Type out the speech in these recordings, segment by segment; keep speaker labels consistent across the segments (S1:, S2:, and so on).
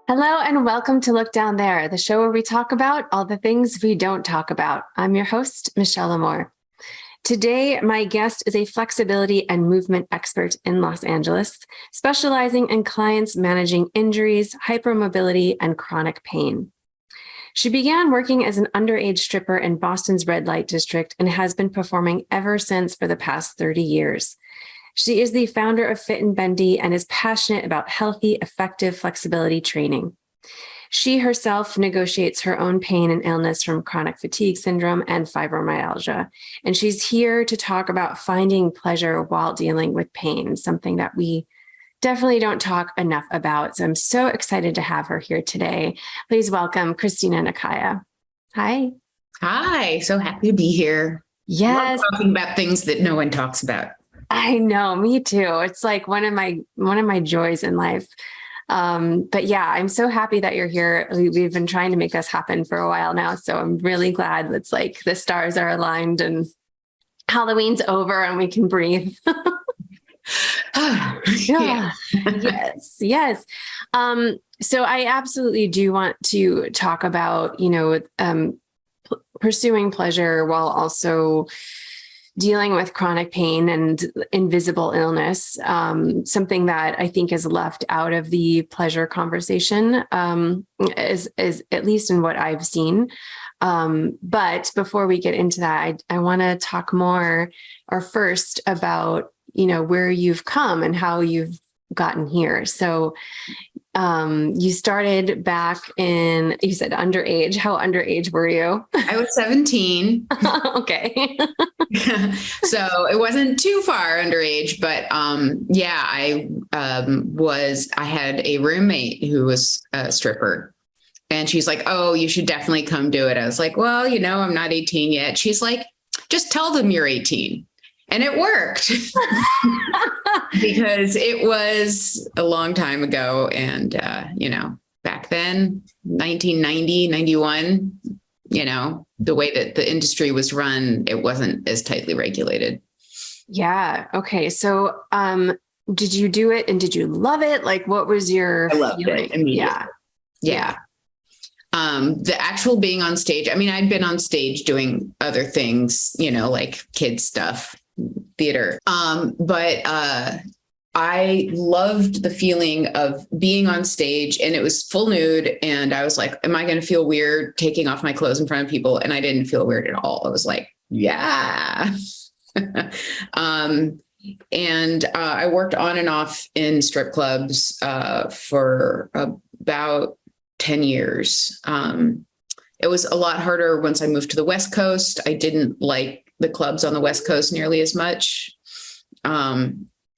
S1: Hello and welcome to Look Down There, the show where we talk about all the things we don't talk about. I'm your host, Michelle Amore. Today, my guest is a flexibility and movement expert in Los Angeles, specializing in clients managing injuries, hypermobility, and chronic pain. She began working as an underage stripper in Boston's red light district and has been performing ever since for the past 30 years. She is the founder of Fit and Bendy and is passionate about healthy, effective flexibility training. She herself negotiates her own pain and illness from chronic fatigue syndrome and fibromyalgia. And she's here to talk about finding pleasure while dealing with pain, something that we definitely don't talk enough about. So I'm so excited to have her here today. Please welcome Kristina Nekyia. Hi.
S2: Hi. So happy to be here.
S1: Yes.
S2: Love talking about things that no one talks about.
S1: I know, me too. It's like one of my joys in life. But yeah, I'm so happy that you're here. We've been trying to make this happen for a while now. So I'm really glad it's like the stars are aligned and Halloween's over and we can breathe.
S2: Yeah.
S1: Yes. So I absolutely do want to talk about, pursuing pleasure while also dealing with chronic pain and invisible illness, something that I think is left out of the pleasure conversation, is at least in what I've seen. But before we get into that, I want to talk more or first about, where you've come and how you've gotten here. So you started back you said underage. How underage were you?
S2: I was 17.
S1: Okay.
S2: So it wasn't too far underage, but I had a roommate who was a stripper and she's like, "Oh, you should definitely come do it." I was like, "Well, I'm not 18 yet." She's like, "Just tell them you're 18." And it worked because it was a long time ago. And, back then, 1990, 91, the way that the industry was run, it wasn't as tightly regulated.
S1: Yeah. Okay. So, did you do it and did you love it? Like, what was your
S2: I loved
S1: feeling?
S2: it immediately. Yeah. The actual being on stage, I'd been on stage doing other things, like kids stuff, theater. But I loved the feeling of being on stage and it was full nude. And I was like, am I going to feel weird taking off my clothes in front of people? And I didn't feel weird at all. I was like, yeah. And I worked on and off in strip clubs for about 10 years. It was a lot harder once I moved to the West Coast. I didn't like the clubs on the West Coast nearly as much.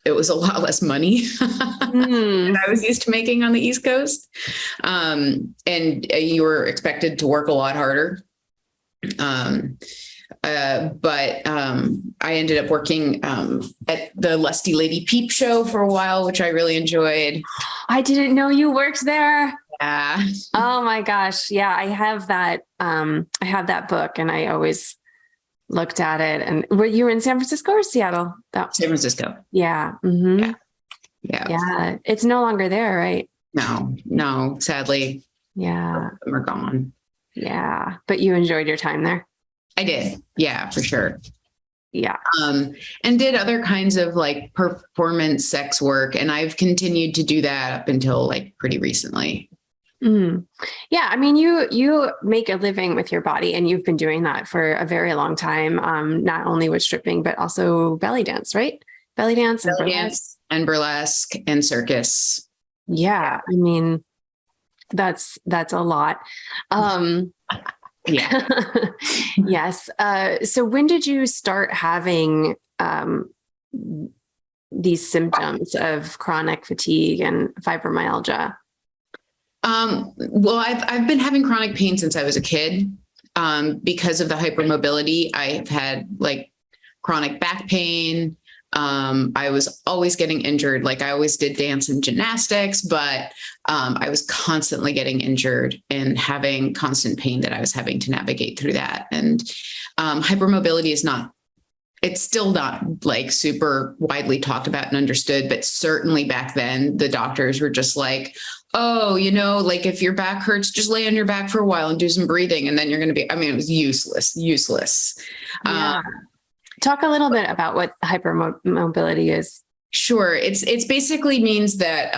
S2: It was a lot less money than I was used to making on the East Coast. And you were expected to work a lot harder. But I ended up working at the Lusty Lady Peep Show for a while, which I really enjoyed.
S1: I didn't know you worked there.
S2: Yeah.
S1: Oh my gosh. Yeah. I have that book and I always looked at it. And were you in San Francisco or Seattle?
S2: San Francisco.
S1: Yeah. Mm-hmm.
S2: Yeah.
S1: It's no longer there, right?
S2: No, sadly.
S1: Yeah.
S2: We're gone.
S1: Yeah. But you enjoyed your time there.
S2: I did. Yeah, for sure.
S1: Yeah.
S2: And did other kinds of like performance sex work. And I've continued to do that up until like pretty recently.
S1: Mm. Yeah. You make a living with your body and you've been doing that for a very long time. Not only with stripping, but also belly dance, right? Belly dance
S2: and burlesque and circus.
S1: Yeah. That's a lot.
S2: Yeah.
S1: Yes. So when did you start having, these symptoms of chronic fatigue and fibromyalgia?
S2: Well, I've been having chronic pain since I was a kid. Because of the hypermobility, I've had like chronic back pain. I was always getting injured. Like I always did dance and gymnastics, but I was constantly getting injured and having constant pain that I was having to navigate through that. And hypermobility is it's still not like super widely talked about and understood, but certainly back then the doctors were just like, oh, like if your back hurts, just lay on your back for a while and do some breathing. And then you're going to be, I mean, it was useless.
S1: Yeah. Talk a little bit about what hypermobility is.
S2: Sure. It's basically means that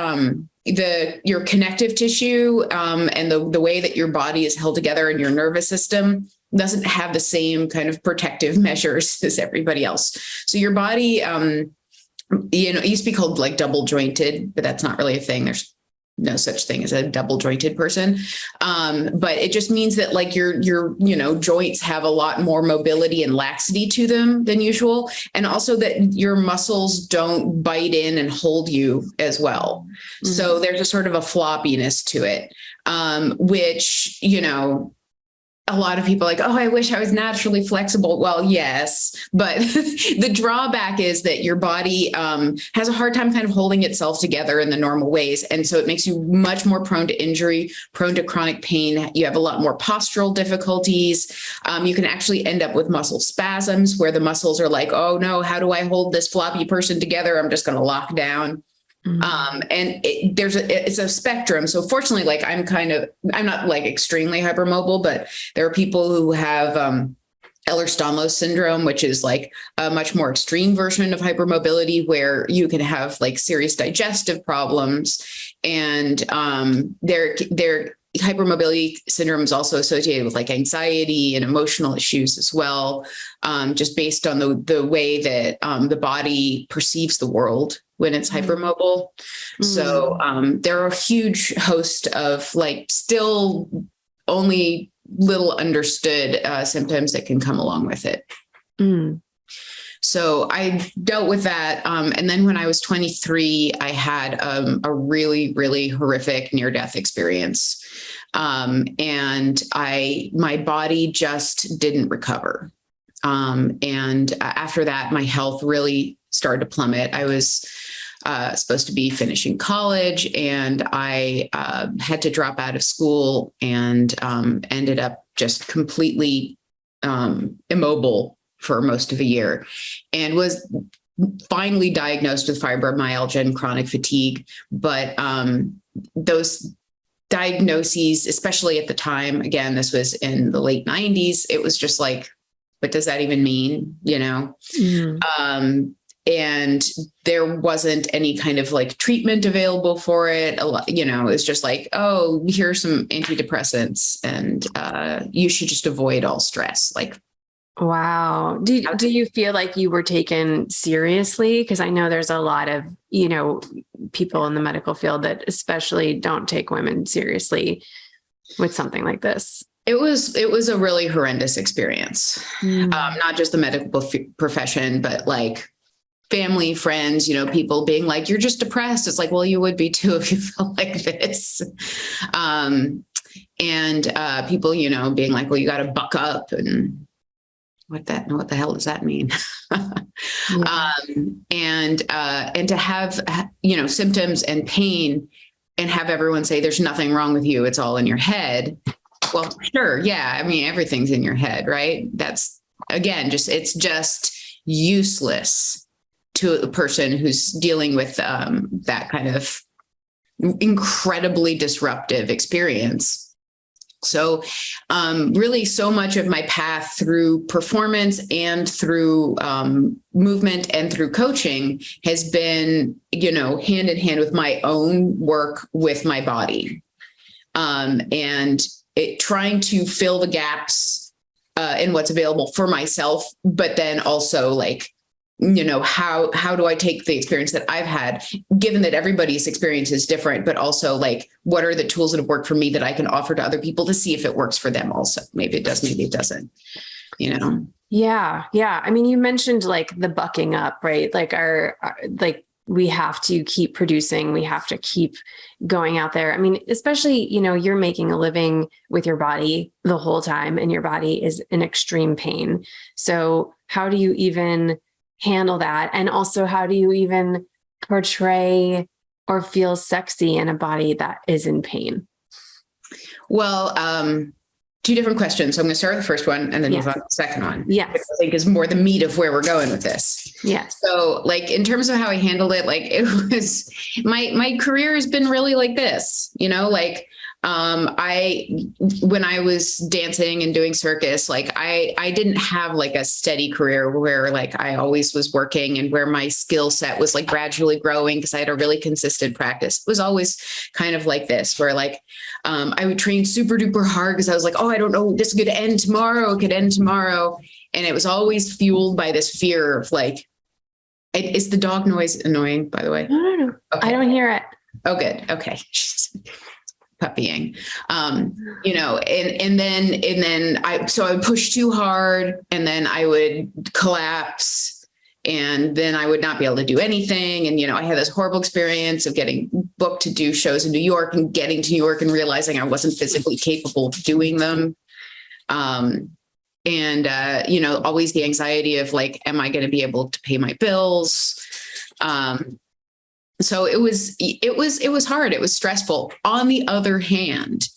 S2: your connective tissue and the way that your body is held together and your nervous system doesn't have the same kind of protective measures as everybody else. So your body, it used to be called like double jointed, but that's not really a thing. There's no such thing as a double jointed person. But it just means that like your joints have a lot more mobility and laxity to them than usual. And also that your muscles don't bite in and hold you as well. Mm-hmm. So there's a sort of a floppiness to it, which, a lot of people are like, oh, I wish I was naturally flexible. Well, yes, but the drawback is that your body has a hard time kind of holding itself together in the normal ways. And so it makes you much more prone to injury, prone to chronic pain. You have a lot more postural difficulties. You can actually end up with muscle spasms where the muscles are like, oh no, how do I hold this floppy person together? I'm just going to lock down. Mm-hmm. And it's a spectrum. So fortunately, like I'm not like extremely hypermobile, but there are people who have Ehlers-Danlos syndrome, which is like a much more extreme version of hypermobility where you can have like serious digestive problems. And their hypermobility syndrome is also associated with like anxiety and emotional issues as well, just based on the way that the body perceives the world when it's hypermobile. Mm. So there are a huge host of like still only little understood symptoms that can come along with it. Mm. So I dealt with that. And then when I was 23, I had a really, really horrific near-death experience. And my body just didn't recover. And after that, my health really started to plummet. I was supposed to be finishing college, and I had to drop out of school and ended up just completely immobile for most of a year, and was finally diagnosed with fibromyalgia and chronic fatigue. But those diagnoses, especially at the time, again, this was in the late 90s, it was just like, what does that even mean? Mm-hmm. And there wasn't any kind of like treatment available for it. It was just like, oh, here's some antidepressants and you should just avoid all stress. Like,
S1: wow. Do you feel like you were taken seriously? Because I know there's a lot of, people in the medical field that especially don't take women seriously with something like this.
S2: It was a really horrendous experience. Not just the medical profession, but like family, friends, people being like, you're just depressed. It's like, well, you would be too if you felt like this. And people, being like, well, you got to buck up, and what the hell does that mean? Yeah. And to have, symptoms and pain and have everyone say there's nothing wrong with you, it's all in your head. Well, sure. Yeah. I mean, everything's in your head, right? That's again, it's just useless to a person who's dealing with that kind of incredibly disruptive experience. So really so much of my path through performance and through movement and through coaching has been, hand in hand with my own work with my body. And trying to fill the gaps in what's available for myself, but then also like, how do I take the experience that I've had, given that everybody's experience is different, but also like, what are the tools that have worked for me that I can offer to other people to see if it works for them also? Maybe it does, maybe it doesn't,
S1: Yeah. Yeah. I mean, you mentioned like the bucking up, right? Like like we have to keep producing, we have to keep going out there. I mean, especially, you're making a living with your body the whole time and your body is in extreme pain. So how do you even handle that? And also, how do you even portray or feel sexy in a body that is in pain?
S2: Well, two different questions. So I'm going to start with the first one and then move on to the second one.
S1: Yes.
S2: Which I think is more the meat of where we're going with this.
S1: Yes.
S2: So like in terms of how I handled it, like it was my career has been really like this, like when I was dancing and doing circus, like I didn't have like a steady career where like I always was working and where my skill set was like gradually growing because I had a really consistent practice. It was always kind of like this, where like I would train super duper hard because I was like, oh, I don't know, this could end tomorrow. It could end tomorrow. And it was always fueled by this fear of like, is the dog noise annoying, by the way?
S1: No. Okay. I don't hear it.
S2: Oh, good. Okay. Puppying, and then I would push too hard and then I would collapse and then I would not be able to do anything. And, I had this horrible experience of getting booked to do shows in New York and getting to New York and realizing I wasn't physically capable of doing them. Always the anxiety of like, am I going to be able to pay my bills? So it was hard. It was stressful. On the other hand,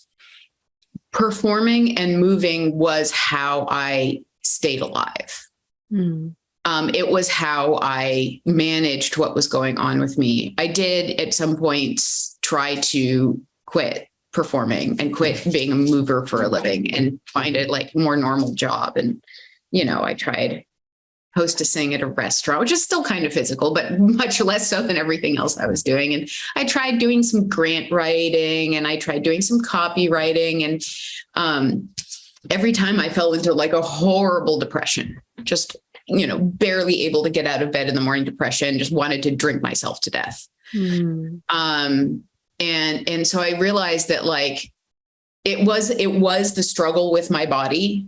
S2: performing and moving was how I stayed alive. It was how I managed what was going on with me. I did at some points try to quit performing and quit being a mover for a living and find a like more normal job. And, I tried hostessing at a restaurant, which is still kind of physical, but much less so than everything else I was doing. And I tried doing some grant writing and I tried doing some copywriting. And every time I fell into like a horrible depression, just, barely able to get out of bed in the morning depression, just wanted to drink myself to death. And so I realized that like, it was the struggle with my body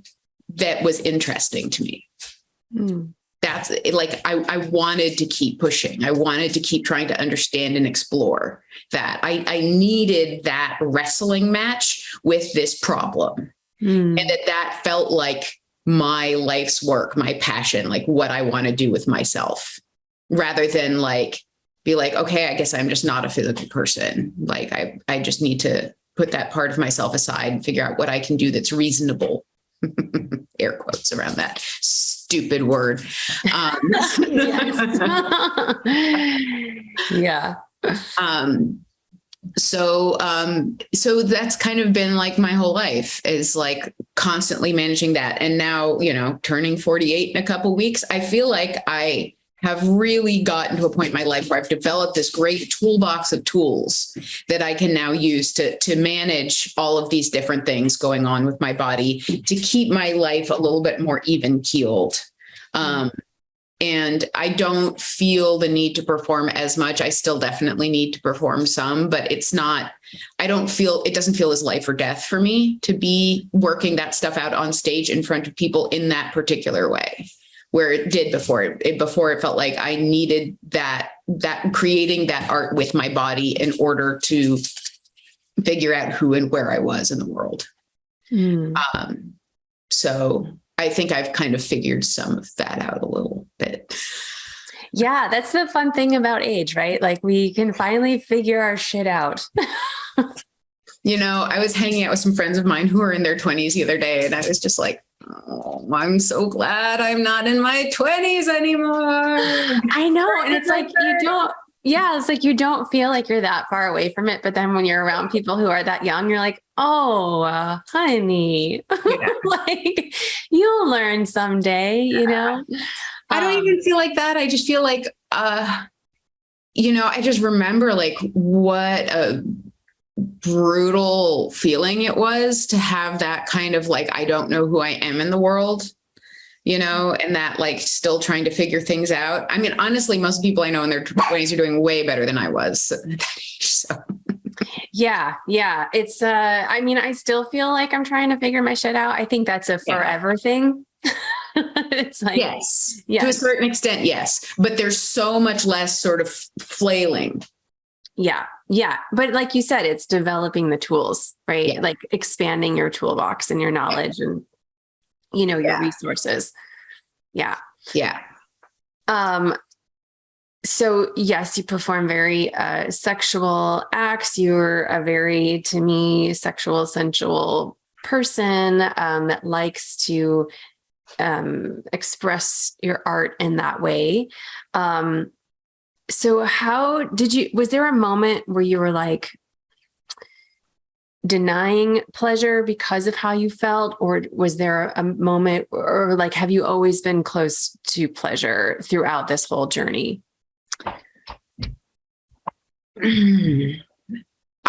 S2: that was interesting to me. That's like, I wanted to keep pushing. I wanted to keep trying to understand and explore that. I needed that wrestling match with this problem. And that felt like my life's work, my passion, like what I want to do with myself, rather than like, be like, okay, I guess I'm just not a physical person. Like I just need to put that part of myself aside and figure out what I can do that's reasonable. Air quotes around that stupid word.
S1: Yeah.
S2: So that's kind of been like my whole life, is like constantly managing that. And now, turning 48 in a couple of weeks, I feel like I have really gotten to a point in my life where I've developed this great toolbox of tools that I can now use to manage all of these different things going on with my body, to keep my life a little bit more even keeled. And I don't feel the need to perform as much. I still definitely need to perform some, but it doesn't feel as life or death for me to be working that stuff out on stage in front of people in that particular way, where it did before. Before it felt like I needed that creating that art with my body in order to figure out who and where I was in the world. So I think I've kind of figured some of that out a little bit.
S1: Yeah, that's the fun thing about age, right? Like we can finally figure our shit out.
S2: I was hanging out with some friends of mine who were in their 20s the other day, and I was just like, oh, I'm so glad I'm not in my 20s anymore.
S1: I know. And it's like, you don't feel like you're that far away from it. But then when you're around people who are that young, you're like, oh, honey, like you'll learn someday,
S2: I don't even feel like that. I just feel like, I just remember like what a brutal feeling it was to have that kind of like, I don't know who I am in the world, and that like still trying to figure things out. I mean, honestly, most people I know in their 20s are doing way better than I was at that age. So.
S1: Yeah. It's, I still feel like I'm trying to figure my shit out. I think that's a forever thing. It's like,
S2: yes, to a certain extent. Yes. But there's so much less sort of flailing.
S1: Yeah. But like you said, it's developing the tools, right? Yeah. Like expanding your toolbox and your knowledge and, your resources. Yeah.
S2: Yeah.
S1: So yes, you perform very sexual acts. You're a very, to me, sexual, sensual person that likes to express your art in that way. So was there a moment where you were like denying pleasure because of how you felt? Or was there a moment, or like, have you always been close to pleasure throughout this whole journey?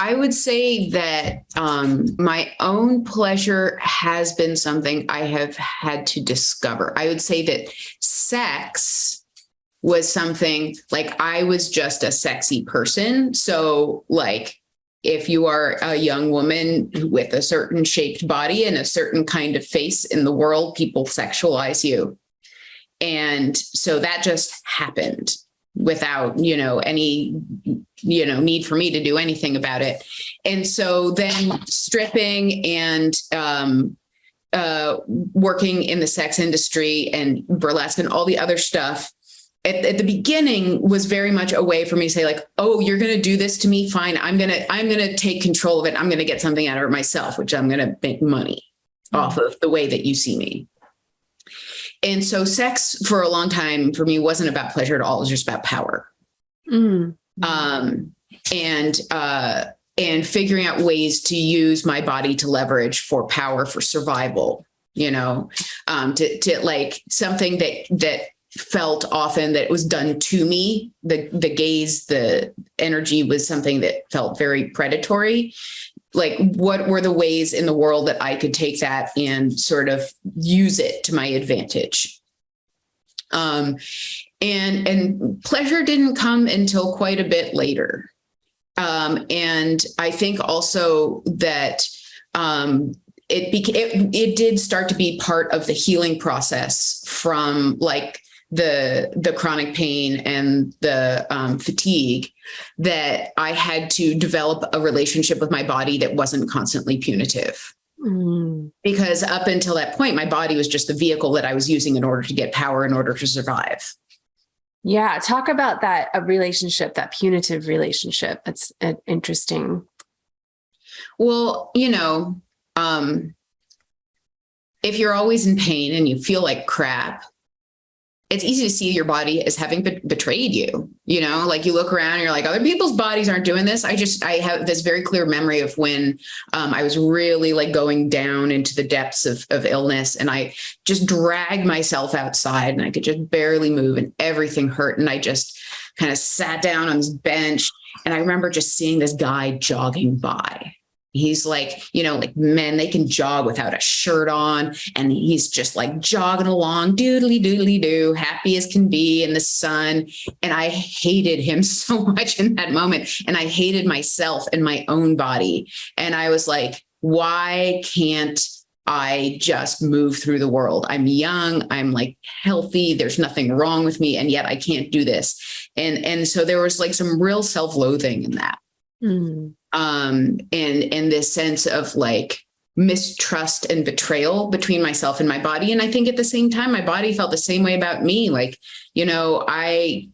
S2: I would say that my own pleasure has been something I have had to discover. I would say that sex was something like I was just a sexy person. So like if you are a young woman with a certain shaped body and a certain kind of face in the world, people sexualize you. And so that just happened without, any, need for me to do anything about it. And so then stripping and working in the sex industry and burlesque and all the other stuff at the beginning was very much a way for me to say like, oh, you're going to do this to me. Fine. I'm going to take control of it. I'm going to get something out of it myself, which I'm going to make money off of the way that you see me. And so sex for a long time for me wasn't about pleasure at all. It was just about power. And figuring out ways to use my body to leverage for power, for survival, to like something that felt often that it was done to me. The gaze, the energy was something that felt very predatory. Like, what were the ways in the world that I could take that and sort of use it to my advantage? And pleasure didn't come until quite a bit later. And I think also that it did start to be part of the healing process from like the chronic pain and the fatigue, that I had to develop a relationship with my body that wasn't constantly punitive. Because up until that point, my body was just the vehicle that I was using in order to get power, in order to survive.
S1: Yeah. Talk about that, a relationship, that punitive relationship. That's interesting.
S2: Well, if you're always in pain and you feel like crap, it's easy to see your body as having betrayed you. Like you look around and you're like, other people's bodies aren't doing this. I have this very clear memory of when I was really like going down into the depths of illness, and I just dragged myself outside and I could just barely move and everything hurt. And I just kind of sat down on this bench, and I remember just seeing this guy jogging by. He's like, like men, they can jog without a shirt on. And he's just like jogging along, doodly doodly doo, happy as can be in the sun. And I hated him so much in that moment. And I hated myself and my own body. And I was like, why can't I just move through the world? I'm young. I'm like healthy. There's nothing wrong with me. And yet I can't do this. And so there was like some real self-loathing in that. And this sense of like mistrust and betrayal between myself and my body. And I think at the same time, my body felt the same way about me. Like, I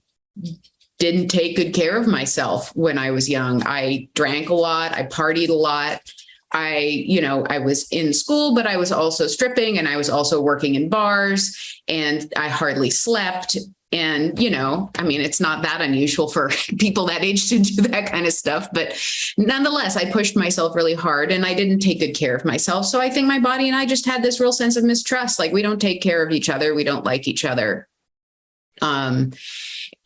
S2: didn't take good care of myself when I was young. I drank a lot. I partied a lot. I was in school, but I was also stripping, and I was also working in bars, and I hardly slept. And, it's not that unusual for people that age to do that kind of stuff. But nonetheless, I pushed myself really hard, and I didn't take good care of myself. So I think my body and I just had this real sense of mistrust. Like, we don't take care of each other. We don't like each other. And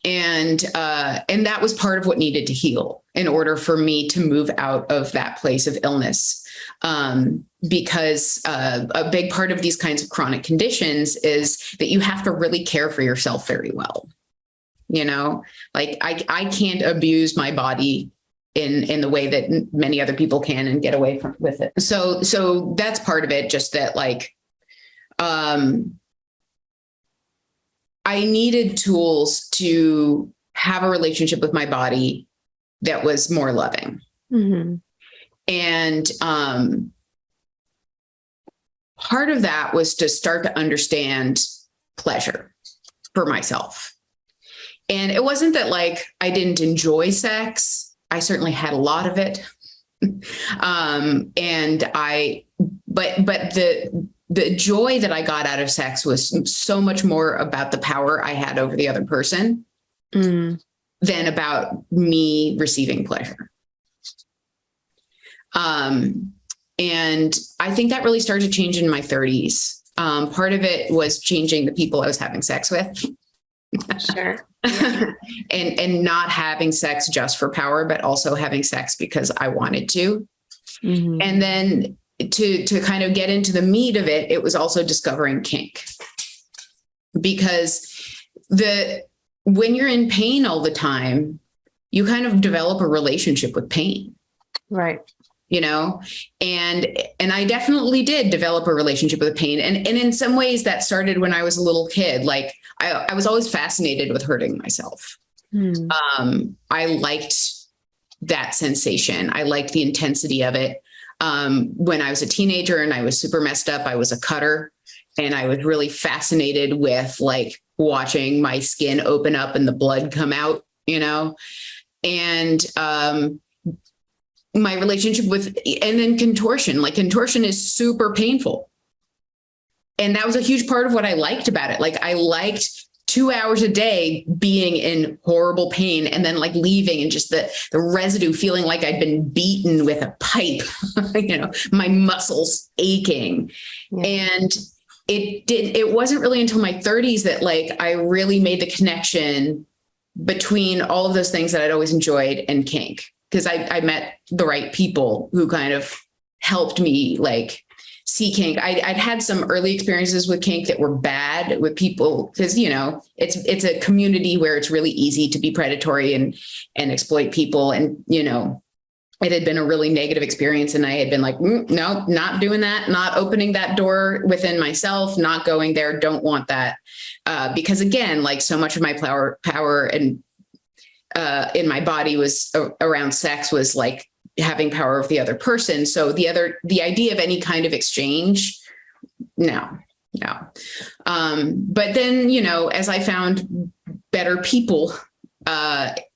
S2: that was part of what needed to heal in order for me to move out of that place of illness. Because a big part of these kinds of chronic conditions is that you have to really care for yourself very well. Like I can't abuse my body in the way that many other people can and get away with it. So that's part of it. Just that, like, I needed tools to have a relationship with my body that was more loving. And part of that was to start to understand pleasure for myself. And it wasn't that like I didn't enjoy sex. I certainly had a lot of it. But the joy that I got out of sex was so much more about the power I had over the other person than about me receiving pleasure. And I think that really started to change in my 30s. Part of it was changing the people I was having sex with.
S1: Sure.
S2: and not having sex just for power, but also having sex because I wanted to. Mm-hmm. And then to kind of get into the meat of it, it was also discovering kink. Because when you're in pain all the time, you kind of develop a relationship with pain.
S1: Right.
S2: You know, and I definitely did develop a relationship with pain. And in some ways that started when I was a little kid. Like I was always fascinated with hurting myself. I liked that sensation. I liked the intensity of it. When I was a teenager and I was super messed up, I was a cutter, and I was really fascinated with like watching my skin open up and the blood come out, you know, and, my relationship with, and then contortion is super painful. And that was a huge part of what I liked about it. Like I liked 2 hours a day being in horrible pain and then like leaving and just the residue feeling like I'd been beaten with a pipe, you know, my muscles aching. Yeah. And it wasn't really until my 30s that like I really made the connection between all of those things that I'd always enjoyed and kink. Because I met the right people who kind of helped me like see kink. I'd had some early experiences with kink that were bad with people because, you know, it's a community where it's really easy to be predatory and exploit people. And, you know, it had been a really negative experience. And I had been like, no, not doing that, not opening that door within myself, not going there. Don't want that. Because again, like so much of my power and in my body was around sex was like having power of the other person. So the idea of any kind of exchange, no. But then, you know, as I found better people,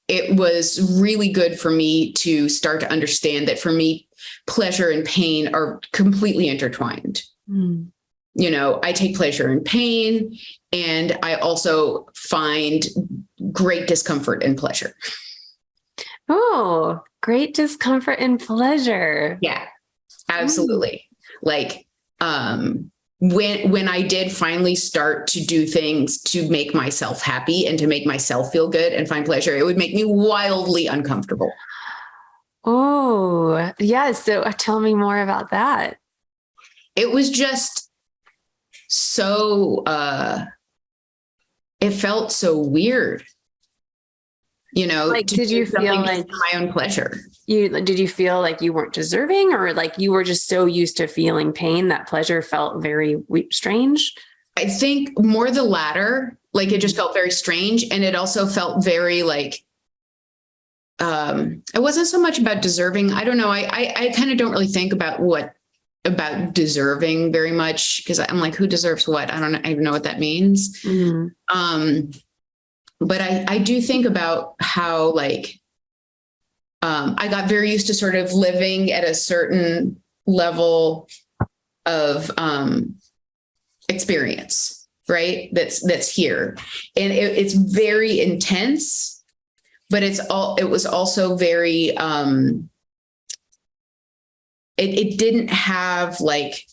S2: it was really good for me to start to understand that for me, pleasure and pain are completely intertwined. You know, I take pleasure in pain, and I also find great discomfort and pleasure.
S1: Oh, great discomfort and pleasure.
S2: Yeah, absolutely. Like, when I did finally start to do things to make myself happy and to make myself feel good and find pleasure, it would make me wildly uncomfortable.
S1: Oh, yeah. So tell me more about that.
S2: It was just so, it felt so weird, you know,
S1: like, did you feel like
S2: for my own pleasure?
S1: Did you feel like you weren't deserving, or like you were just so used to feeling pain that pleasure felt very strange?
S2: I think more the latter, like it just felt very strange. And it also felt very like, it wasn't so much about deserving. I don't know. I kind of don't really think about deserving very much, because I'm like, who deserves what? I don't even know what that means. But I do think about how like, I got very used to sort of living at a certain level of experience, right? That's here. And it's very intense, but it was also very, it didn't have like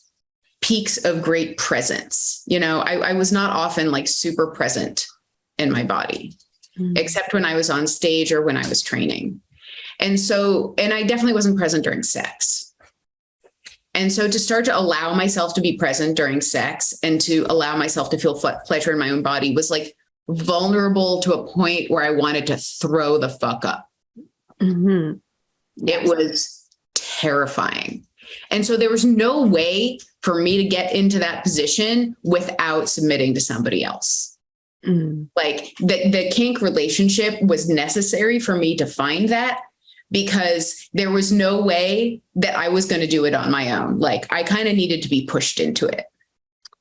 S2: peaks of great presence. You know, I was not often like super present in my body, except when I was on stage or when I was training. And I definitely wasn't present during sex. And so to start to allow myself to be present during sex and to allow myself to feel pleasure in my own body was like vulnerable to a point where I wanted to throw the fuck up. Yes. It was terrifying. And so there was no way for me to get into that position without submitting to somebody else. Like the kink relationship was necessary for me to find that, because there was no way that I was going to do it on my own. Like I kind of needed to be pushed into it.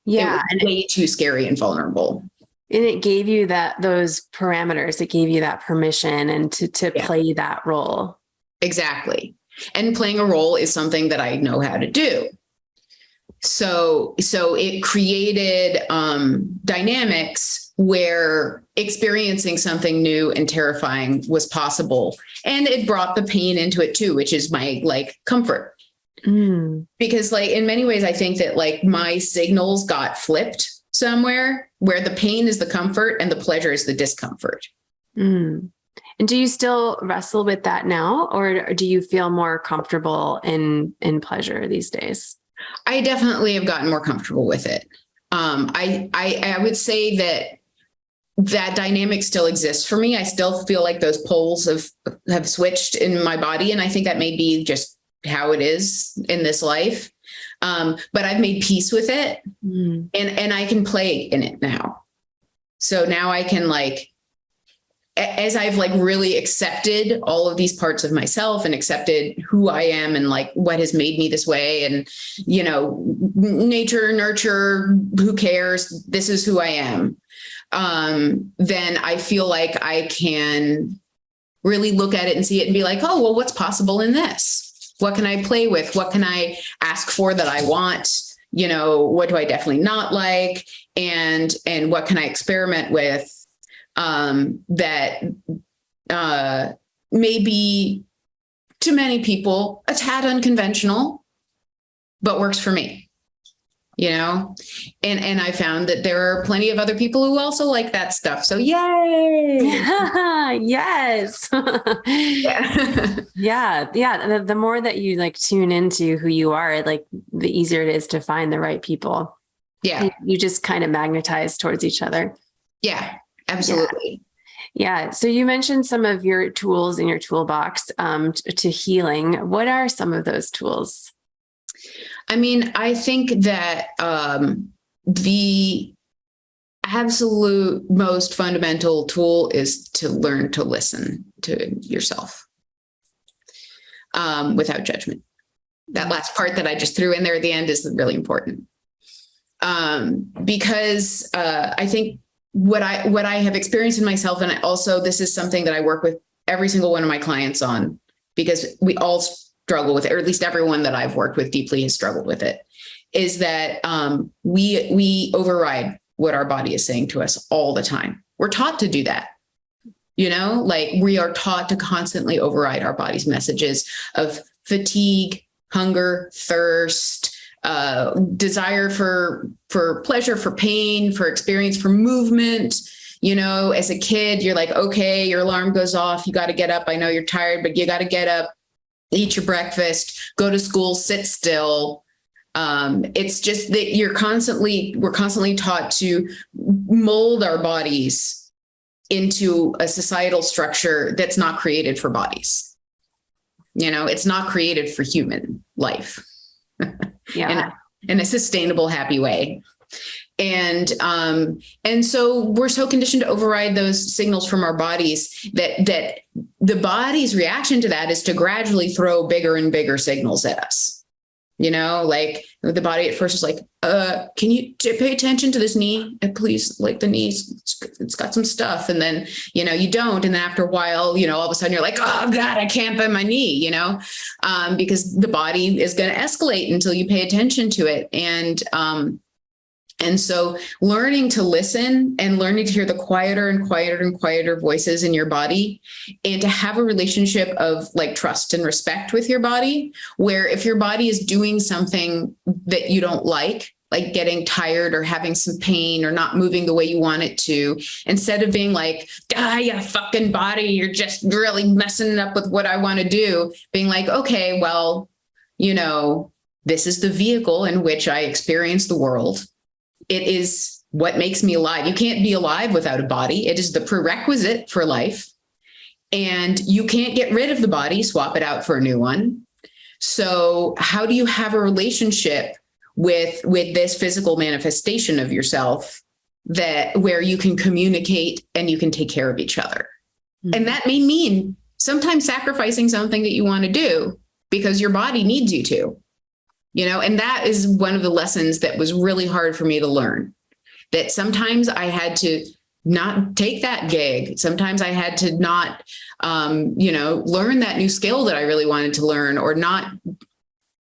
S1: Yeah.
S2: It was way too scary and vulnerable.
S1: And it gave you those parameters. It gave you that permission and to play that role.
S2: Exactly. And playing a role is something that I know how to do. So it created dynamics where experiencing something new and terrifying was possible. And it brought the pain into it too, which is my like comfort. Because like in many ways, I think that like my signals got flipped somewhere where the pain is the comfort and the pleasure is the discomfort.
S1: And do you still wrestle with that now, or do you feel more comfortable in pleasure these days?
S2: I definitely have gotten more comfortable with it. I would say that dynamic still exists for me. I still feel like those poles have switched in my body. And I think that may be just how it is in this life. But I've made peace with it and I can play in it now. So now I can like, as I've like really accepted all of these parts of myself and accepted who I am and like what has made me this way and, you know, nature, nurture, who cares? This is who I am. Then I feel like I can really look at it and see it and be like, oh, well, what's possible in this? What can I play with? What can I ask for that I want? You know, what do I definitely not like? And what can I experiment with? That may be to many people a tad unconventional, but works for me, you know? And I found that there are plenty of other people who also like that stuff. So yay.
S1: Yes.
S2: Yeah.
S1: Yeah. The more that you like tune into who you are, like the easier it is to find the right people.
S2: Yeah.
S1: You just kind of magnetize towards each other.
S2: Yeah. Absolutely.
S1: Yeah. So you mentioned some of your tools in your toolbox to healing. What are some of those tools?
S2: I mean, I think that the absolute most fundamental tool is to learn to listen to yourself without judgment. That last part that I just threw in there at the end is really important because I think what I have experienced in myself, and this is something that I work with every single one of my clients on, because we all struggle with it, or at least everyone that I've worked with deeply has struggled with it, is that we override what our body is saying to us all the time. We're taught to do that. You know, like we are taught to constantly override our body's messages of fatigue, hunger, thirst, desire for pleasure, for pain, for experience, for movement. You know, as a kid, you're like, okay, your alarm goes off. You got to get up. I know you're tired, but you got to get up, eat your breakfast, go to school, sit still. It's just that we're constantly taught to mold our bodies into a societal structure that's not created for bodies. You know, it's not created for human life.
S1: Yeah.
S2: in a sustainable, happy way. And so we're so conditioned to override those signals from our bodies that the body's reaction to that is to gradually throw bigger and bigger signals at us. You know, like the body at first is like, can you pay attention to this knee? Please, like the knees, it's got some stuff. And then, you know, you don't. And then after a while, you know, all of a sudden you're like, oh God, I can't bend my knee, you know, because the body is going to escalate until you pay attention to it. And so learning to listen and learning to hear the quieter and quieter and quieter voices in your body, and to have a relationship of like trust and respect with your body, where if your body is doing something that you don't like getting tired or having some pain or not moving the way you want it to, instead of being like, you fucking body, you're just really messing it up with what I want to do, being like, okay, well, you know, this is the vehicle in which I experience the world. It is what makes me alive. You can't be alive without a body. It is the prerequisite for life. And you can't get rid of the body, swap it out for a new one. So how do you have a relationship with this physical manifestation of yourself where you can communicate and you can take care of each other? Mm-hmm. And that may mean sometimes sacrificing something that you want to do because your body needs you to. You know, and that is one of the lessons that was really hard for me to learn, that sometimes I had to not take that gig. Sometimes I had to not, learn that new skill that I really wanted to learn, or not,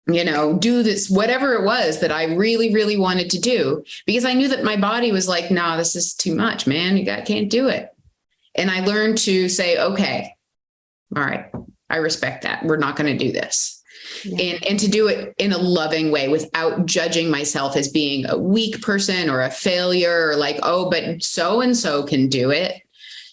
S2: do this, whatever it was that I really, really wanted to do, because I knew that my body was like, no, this is too much, man. You can't do it. And I learned to say, okay, all right, I respect that. We're not going to do this. Yeah. And to do it in a loving way without judging myself as being a weak person or a failure, or like, oh, but so-and-so can do it,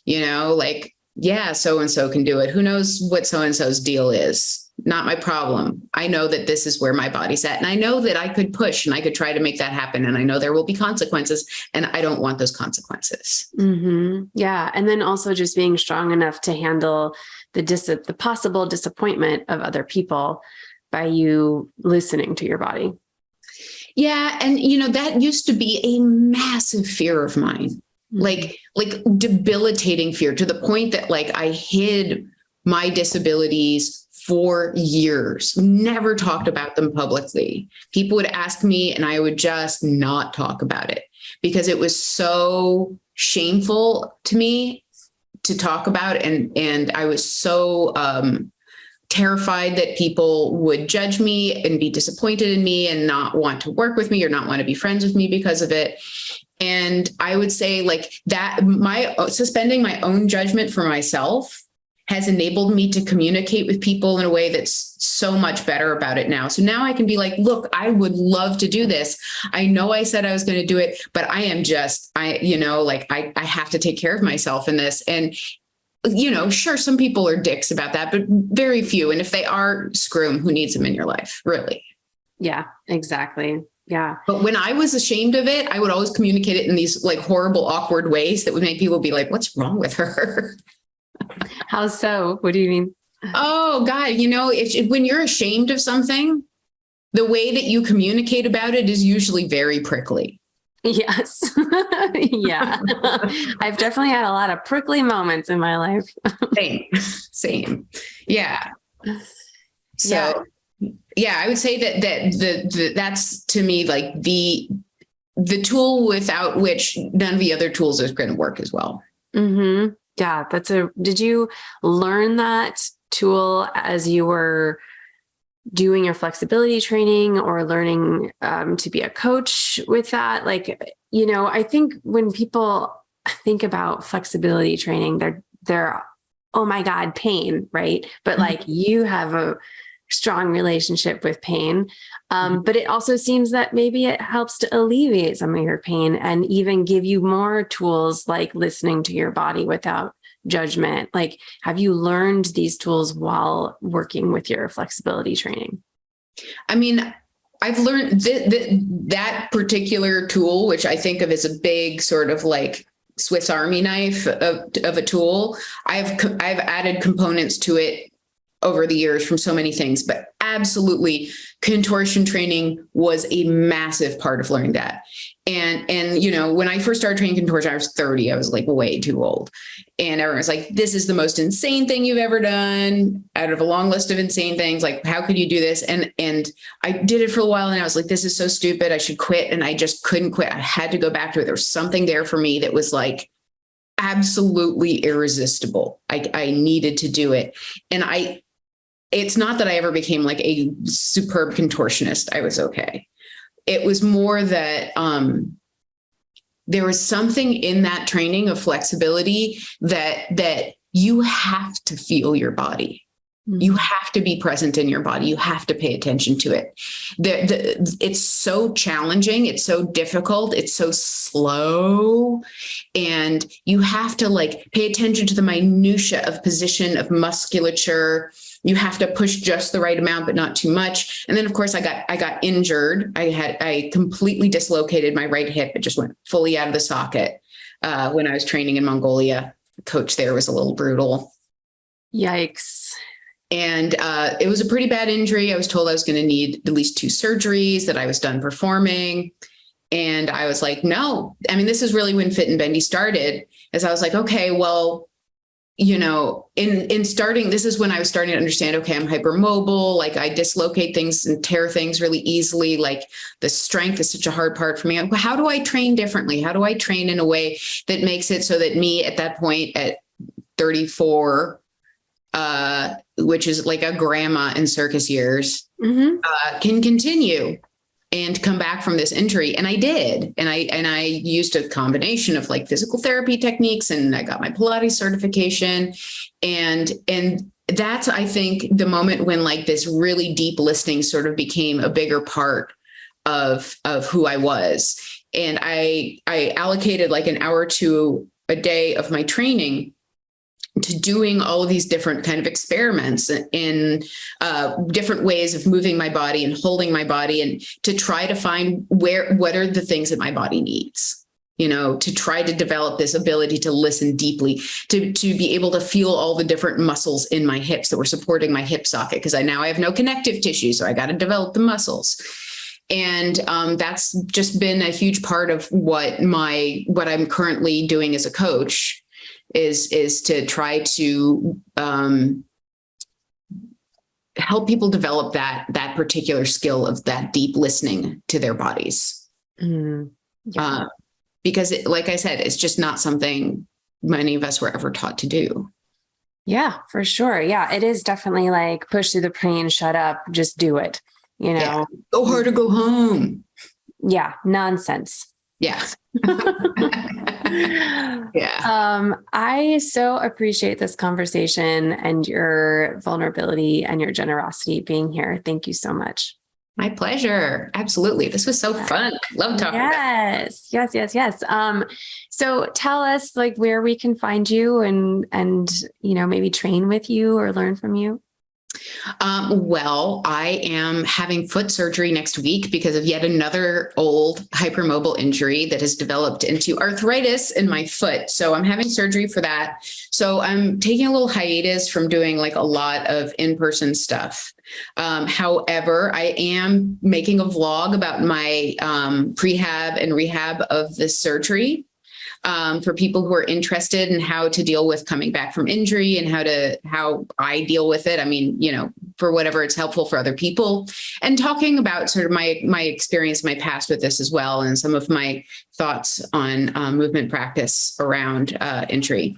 S2: like, yeah, so-and-so can do it. Who knows what so-and-so's deal is? Not my problem. I know that this is where my body's at. And I know that I could push and I could try to make that happen. And I know there will be consequences, and I don't want those consequences.
S1: Mm-hmm. Yeah. And then also just being strong enough to handle the possible disappointment of other people by you listening to your body.
S2: Yeah. And, that used to be a massive fear of mine, like debilitating fear, to the point that like I hid my disabilities for years, never talked about them publicly. People would ask me and I would just not talk about it because it was so shameful to me to talk about. And I was so, terrified that people would judge me and be disappointed in me and not want to work with me or not want to be friends with me because of it. And I would say like that, suspending my own judgment for myself has enabled me to communicate with people in a way that's so much better about it now. So now I can be like, look, I would love to do this. I know I said I was going to do it, but I have to take care of myself in this. And sure, some people are dicks about that, but very few. And if they are, screw them. Who needs them in your life, really?
S1: Yeah, exactly. Yeah.
S2: But when I was ashamed of it, I would always communicate it in these like horrible, awkward ways that would make people be like, what's wrong with her?
S1: How so? What do you mean?
S2: Oh, God, when you're ashamed of something, the way that you communicate about it is usually very prickly.
S1: Yes. Yeah. I've definitely had a lot of prickly moments in my life.
S2: Same. Yeah. So, yeah, I would say that that's to me, like the tool without which none of the other tools is going to work as well.
S1: Mm-hmm. Yeah. Did you learn that tool as you were doing your flexibility training or learning to be a coach with that? Like, I think when people think about flexibility training, they're, oh my God, pain, right? But like you have a strong relationship with pain. But it also seems that maybe it helps to alleviate some of your pain and even give you more tools like listening to your body without judgment. Like, have you learned these tools while working with your flexibility training?
S2: I mean, I've learned that particular tool, which I think of as a big sort of like Swiss Army knife of a tool. I've added components to it over the years from so many things, but absolutely contortion training was a massive part of learning that. And when I first started training contortion, I was 30. I was like way too old. And everyone was like, this is the most insane thing you've ever done out of a long list of insane things. Like, how could you do this? And I did it for a while and I was like, this is so stupid. I should quit. And I just couldn't quit. I had to go back to it. There was something there for me that was like absolutely irresistible. I needed to do it. And it's not that I ever became like a superb contortionist. I was okay. It was more that there was something in that training of flexibility that you have to feel your body. Mm-hmm. You have to be present in your body. You have to pay attention to it. It's so challenging. It's so difficult. It's so slow. And you have to like pay attention to the minutia of position, of musculature. You have to push just the right amount, but not too much. And then of course I got injured. I completely dislocated my right hip. It just went fully out of the socket when I was training in Mongolia. The coach there was a little brutal.
S1: Yikes.
S2: And it was a pretty bad injury. I was told I was going to need at least 2 surgeries, that I was done performing. And I was like, no. I mean, this is really when Fit and Bendy started, as I was like, okay, well, in starting, this is when I was starting to understand, okay, I'm hypermobile. Like I dislocate things and tear things really easily. Like the strength is such a hard part for me. How do I train differently? How do I train in a way that makes it so that me at that point at 34, which is like a grandma in circus years, can continue and come back from this injury. And I did. And I used a combination of like physical therapy techniques, and I got my Pilates certification. And that's, I think, the moment when like this really deep listening sort of became a bigger part of who I was. And I allocated like an hour or two a day of my training to doing all of these different kind of experiments in different ways of moving my body and holding my body, and to try to find what are the things that my body needs, to try to develop this ability to listen deeply, to be able to feel all the different muscles in my hips that were supporting my hip socket, because I have no connective tissue. So I got to develop the muscles. And that's just been a huge part of what I'm currently doing as a coach is to try to help people develop that particular skill of that deep listening to their bodies. Because like I said, it's just not something many of us were ever taught to do.
S1: Yeah, for sure. Yeah, it is definitely like push through the pain, shut up, just do it.
S2: Yeah. Go hard or go home.
S1: Yeah, nonsense.
S2: Yeah.
S1: I so appreciate this conversation and your vulnerability and your generosity being here. Thank you so much.
S2: My pleasure. Absolutely. This was so fun. Love talking about it.
S1: Yes. So tell us like where we can find you and maybe train with you or learn from you.
S2: Well, I am having foot surgery next week because of yet another old hypermobile injury that has developed into arthritis in my foot. So I'm having surgery for that. So I'm taking a little hiatus from doing like a lot of in-person stuff. However, I am making a vlog about my prehab and rehab of this surgery. For people who are interested in how to deal with coming back from injury and how I deal with it. I mean, for whatever it's helpful for other people, and talking about sort of my experience, my past with this as well, and some of my thoughts on movement practice around injury.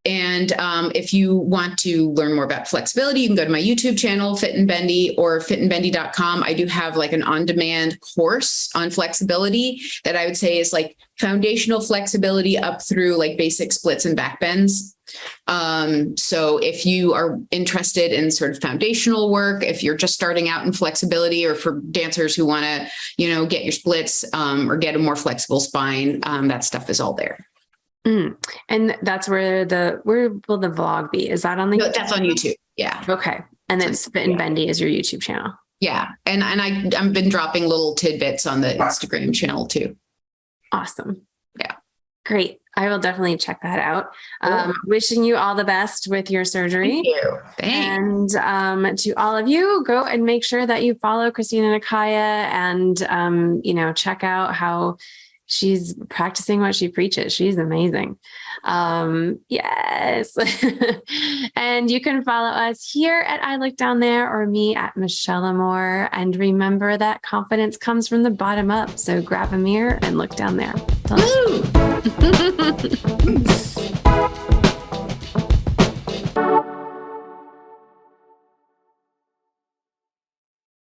S2: And if you want to learn more about flexibility, you can go to my YouTube channel, Fit and Bendy, or fitandbendy.com. I do have like an on-demand course on flexibility that I would say is like foundational flexibility up through like basic splits and back bends. So if you are interested in sort of foundational work, if you're just starting out in flexibility, or for dancers who want to, get your splits or get a more flexible spine, that stuff is all there.
S1: And that's where will the vlog be? Is that on the?
S2: No, that's on YouTube. Yeah.
S1: Okay. And then Fit and Bendy is your YouTube channel.
S2: Yeah. And I've been dropping little tidbits on the Instagram channel too.
S1: Awesome.
S2: Yeah.
S1: Great. I will definitely check that out. Wishing you all the best with your surgery.
S2: Thank you. Thanks.
S1: And to all of you, go and make sure that you follow Kristina Nekyia and, check out how she's practicing what she preaches. She's amazing. Yes. And you can follow us here at I Look Down There, or me at Michelle Moore. And remember that confidence comes from the bottom up. So grab a mirror and look down there. Till next time.